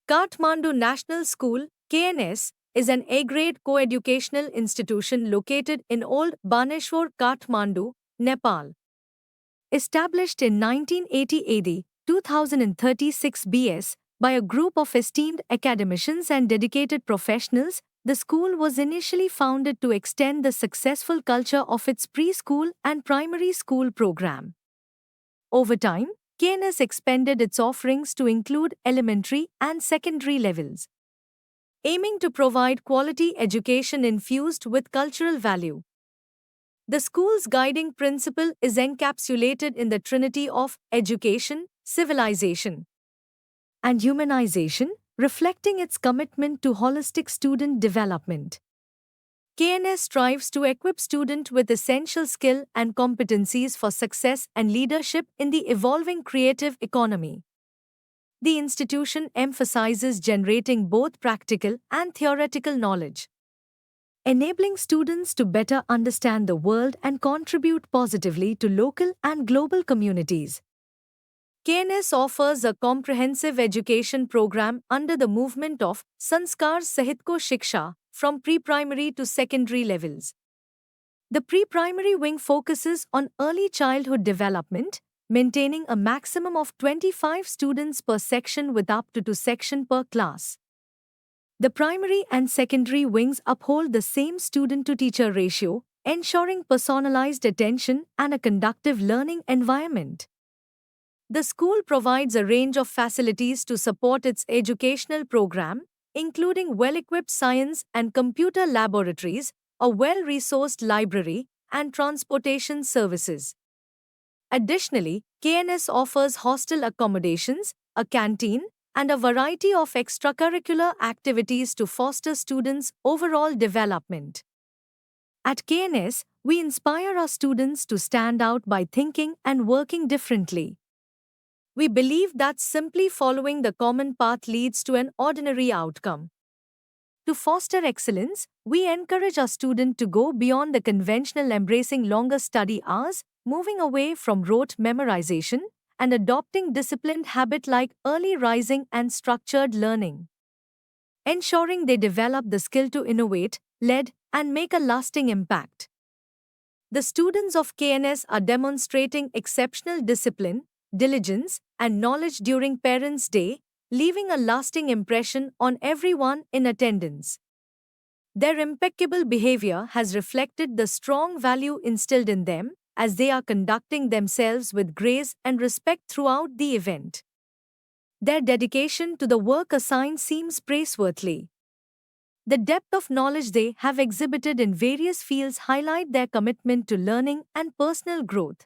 Kathmandu National School, KNS, is an A-grade co-educational institution located in Old Baneshwar, Kathmandu, Nepal. Established in 1980 AD, 2036 BS, by a group of esteemed academicians and dedicated professionals, the school was initially founded to extend the successful culture of its preschool and primary school program. Over time, KNS expanded its offerings to include elementary and secondary levels, aiming to provide quality education infused with cultural value. The school's guiding principle is encapsulated in the trinity of education, civilization, and humanization, reflecting its commitment to holistic student development. KNS strives to equip students with essential skill and competencies for success and leadership in the evolving creative economy. The institution emphasizes generating both practical and theoretical knowledge, enabling students to better understand the world and contribute positively to local and global communities. KNS offers a comprehensive education program under the movement of Sanskar Sahit Ko Shiksha from pre-primary to secondary levels. The pre-primary wing focuses on early childhood development, maintaining a maximum of 25 students per section with up to 2 sections per class. The primary and secondary wings uphold the same student-to-teacher ratio, ensuring personalized attention and a conducive learning environment. The school provides a range of facilities to support its educational program, including well-equipped science and computer laboratories, a well-resourced library, and transportation services. Additionally, KNS offers hostel accommodations, a canteen, and a variety of extracurricular activities to foster students' overall development. At KNS, we inspire our students to stand out by thinking and working differently. We believe that simply following the common path leads to an ordinary outcome. To foster excellence, we encourage our students to go beyond the conventional, embracing longer study hours, moving away from rote memorization, and adopting disciplined habits like early rising and structured learning, ensuring they develop the skill to innovate, lead, and make a lasting impact. The students of KNS are demonstrating exceptional discipline, diligence, and knowledge during Parents' Day, leaving a lasting impression on everyone in attendance. Their impeccable behavior has reflected the strong value instilled in them as they are conducting themselves with grace and respect throughout the event. Their dedication to the work assigned seems praiseworthy. The depth of knowledge they have exhibited in various fields highlight their commitment to learning and personal growth.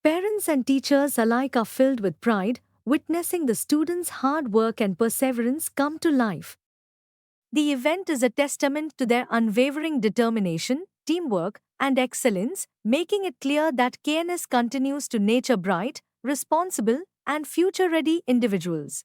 Parents and teachers alike are filled with pride, witnessing the students' hard work and perseverance come to life. The event is a testament to their unwavering determination, teamwork, and excellence, making it clear that KNS continues to nurture bright, responsible, and future-ready individuals.